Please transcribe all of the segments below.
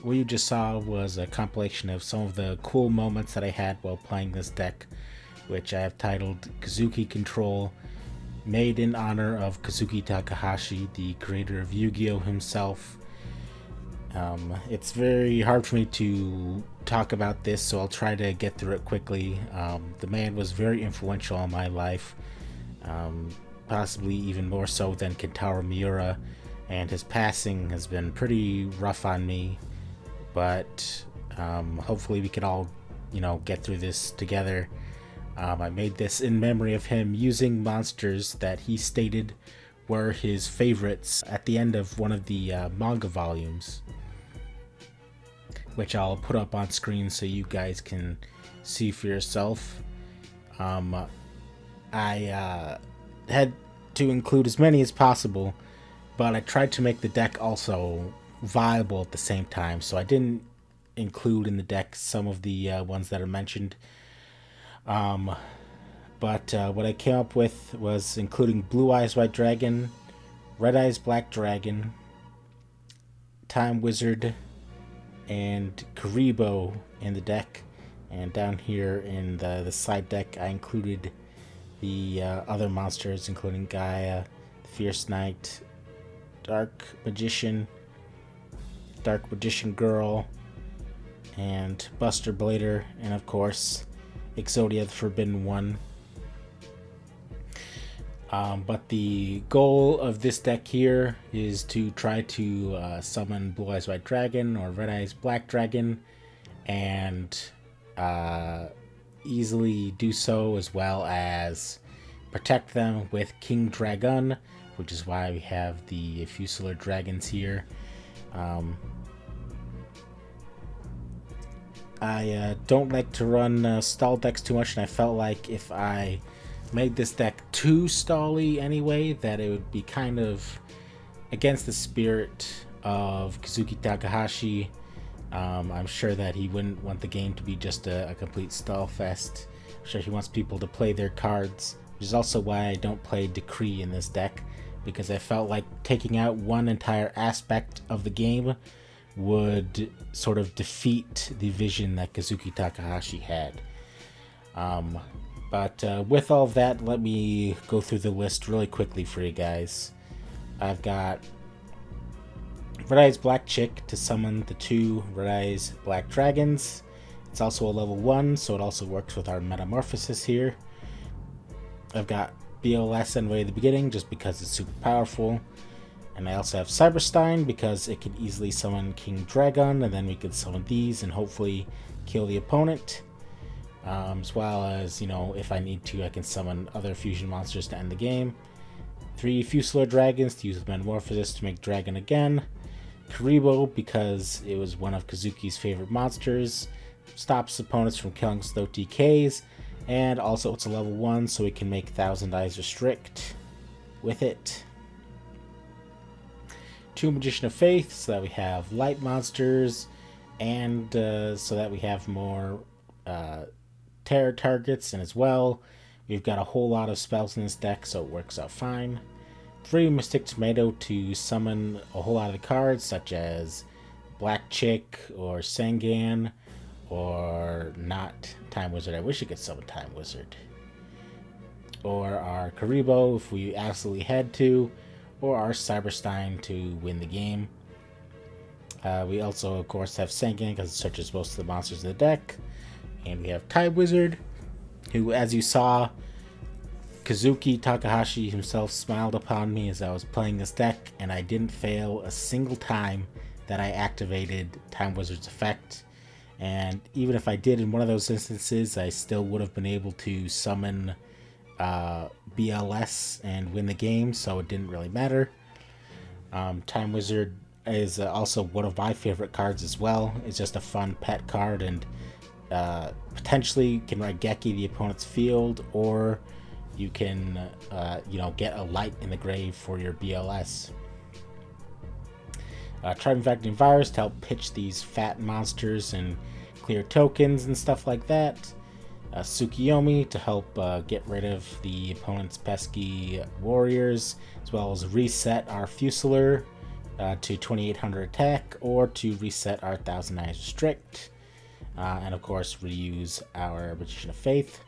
what you just saw was a compilation of some of the cool moments that I had while playing this deck, which I have titled Kazuki Control, made in honor of Kazuki Takahashi, the creator of Yu-Gi-Oh! Himself. It's very hard for me to talk about this, so I'll try to get through it quickly. The man was very influential in my life, possibly even more so than Kentaro Miura, and his passing has been pretty rough on me, but hopefully we can all, get through this together. I made this in memory of him using monsters that he stated were his favorites at the end of one of the manga volumes, which I'll put up on screen so you guys can see for yourself. I had to include as many as possible, but I tried to make the deck also viable at the same time, so I didn't include in the deck some of the ones that are mentioned. But what I came up with was including Blue Eyes White Dragon, Red Eyes Black Dragon, Time Wizard, and Karibo in the deck. And down here in the side deck, I included the other monsters, including Gaia, Fierce Knight, Dark Magician Girl, and Buster Blader, and of course, Exodia the Forbidden One. But the goal of this deck here is to try to summon Blue Eyes White Dragon or Red Eyes Black Dragon, and easily do so, as well as protect them with King Dragon, which is why we have the Fusilar Dragons here. I don't like to run stall decks too much, and I felt like if I made this deck too stally anyway, that it would be kind of against the spirit of Kazuki Takahashi. I'm sure that he wouldn't want the game to be just a complete stall fest. I'm sure he wants people to play their cards, which is also why I don't play Decree in this deck, because I felt like taking out one entire aspect of the game would sort of defeat the vision that Kazuki Takahashi had. But with all of that, let me go through the list really quickly for you guys. I've got Red Eyes Black Chick to summon the 2 Red Eyes Black Dragons. It's also a level 1, so it also works with our Metamorphosis here. I've got BLS and Way of the Beginning, just because it's super powerful. And I also have Cyberstein, because it can easily summon King Dragon, and then we can summon these and hopefully kill the opponent. As well as, if I need to, I can summon other fusion monsters to end the game. 3 Fusilar Dragons to use with Metamorphosis to make Dragon again. Karibo, because it was one of Kazuki's favorite monsters. Stops opponents from killing slow TKs. And also it's a level 1, so we can make Thousand Eyes Restrict with it. 2 Magician of Faith, so that we have light monsters, and so that we have more terror targets, and as well, we've got a whole lot of spells in this deck, so it works out fine. 3 Mystic Tomato to summon a whole lot of the cards, such as Black Chick, or Sangan, or not Time Wizard. I wish you could summon Time Wizard. Or our Karibo, if we absolutely had to, or our Cyberstein to win the game. We also, of course, have Sangan, because it searches most of the monsters in the deck. And we have Time Wizard, who, as you saw, Kazuki Takahashi himself smiled upon me as I was playing this deck, and I didn't fail a single time that I activated Time Wizard's effect. And even if I did in one of those instances, I still would have been able to summon BLS and win the game, so it didn't really matter. Time Wizard is also one of my favorite cards as well. It's just a fun pet card, and potentially can Raigeki the opponent's field, or you can get a light in the grave for your BLS. Tri-Infecting Virus to help pitch these fat monsters and clear tokens and stuff like that. Tsukiyomi to help get rid of the opponent's pesky warriors, as well as reset our Fusilar to 2800 attack, or to reset our 1000 eyes restrict, and of course reuse our Magician of Faith.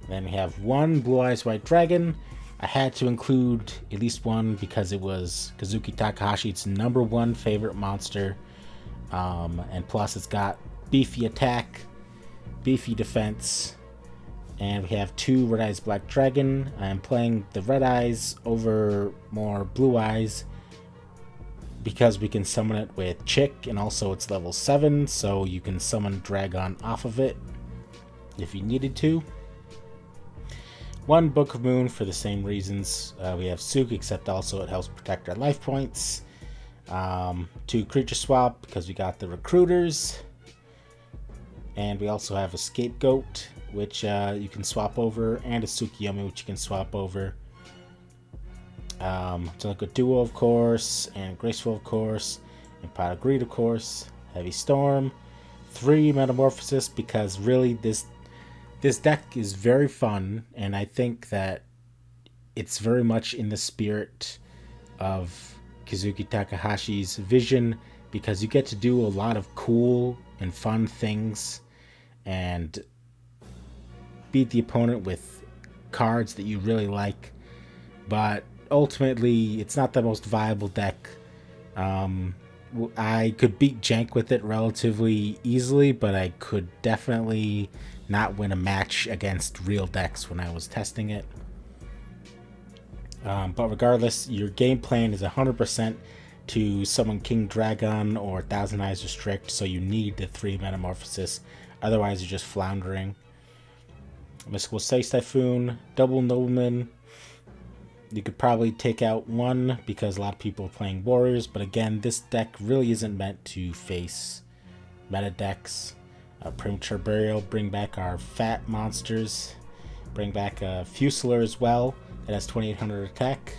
Then we have one Blue Eyes White Dragon. I had to include at least one because it was Kazuki Takahashi's #1 favorite monster, and plus it's got beefy attack, beefy defense, and we have 2 Red Eyes Black Dragon. I'm playing the Red Eyes over more Blue Eyes because we can summon it with Chick, and also it's level 7, so you can summon Dragon off of it if you needed to. 1 Book of Moon for the same reasons. We have Sook, except also it helps protect our life points. 2 Creature Swap because we got the Recruiters. And we also have a Scapegoat, which you can swap over, and a Tsukiyomi, which you can swap over. Delinquent Duo, of course, and Graceful, of course, and Pot of Greed, of course. Heavy Storm. 3 Metamorphosis because really this deck is very fun, and I think that it's very much in the spirit of Kazuki Takahashi's vision, because you get to do a lot of cool and fun things and beat the opponent with cards that you really like, but ultimately it's not the most viable deck. I could beat Jank with it relatively easily, but I could definitely not win a match against real decks when I was testing it. But regardless, your game plan is 100% to summon King Dragon or 1000 Eyes Restrict, so you need the 3 Metamorphosis, otherwise you're just floundering. Mystical Space Typhoon, double Nobleman. You could probably take out 1 because a lot of people are playing Warriors, but again, this deck really isn't meant to face meta decks. Premature Burial, bring back our fat monsters. Bring back a Fusilier as well, that has 2800 attack.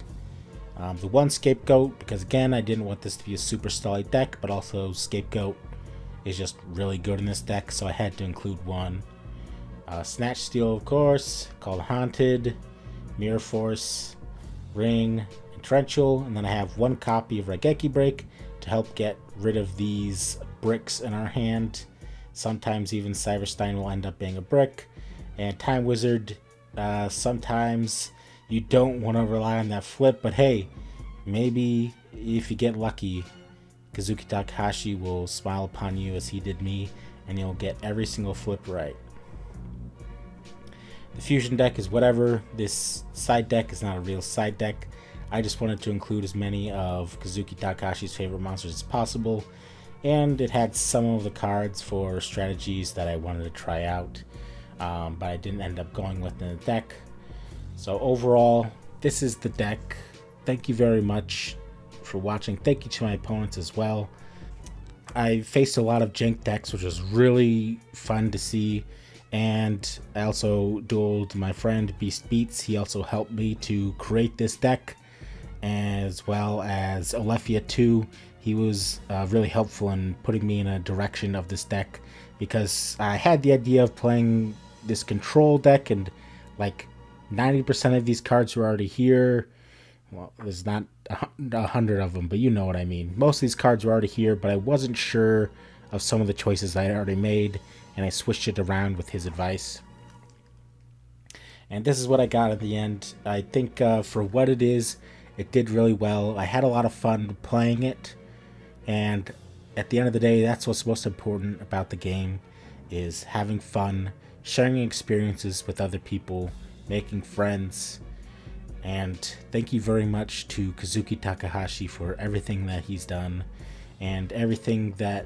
The 1 Scapegoat, because again, I didn't want this to be a super stally deck, but also Scapegoat is just really good in this deck, so I had to include 1. Snatch Steal, of course, called Haunted, Mirror Force, Ring, and Torrential, and then I have 1 copy of Raigeki Break to help get rid of these bricks in our hand. Sometimes even Cyberstein will end up being a brick. And Time Wizard, sometimes you don't want to rely on that flip, but hey, maybe if you get lucky, Kazuki Takahashi will smile upon you as he did me, and you'll get every single flip right. The fusion deck is whatever. This side deck is not a real side deck. I just wanted to include as many of Kazuki Takahashi's favorite monsters as possible, and it had some of the cards for strategies that I wanted to try out, but I didn't end up going with in the deck. So overall, this is the deck. Thank you very much for watching. Thank you to my opponents as well. I faced a lot of Jank decks, which was really fun to see. And I also dueled my friend Beast Beats. He also helped me to create this deck, as well as Alephia 2. He was really helpful in putting me in a direction of this deck, because I had the idea of playing this control deck, and like 90% of these cards were already here. Well, there's not 100 of them, but you know what I mean. Most of these cards were already here, but I wasn't sure of some of the choices I had already made, and I switched it around with his advice. And this is what I got at the end. I think for what it is, it did really well. I had a lot of fun playing it, and at the end of the day, that's what's most important about the game, is having fun, sharing experiences with other people, making friends. And thank you very much to Kazuki Takahashi for everything that he's done, and everything that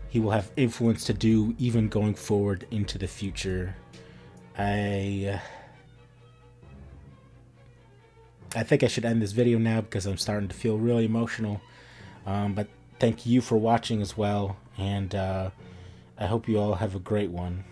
he will have influence to do even going forward into the future. I think I should end this video now because I'm starting to feel really emotional. But thank you for watching as well, and I hope you all have a great one.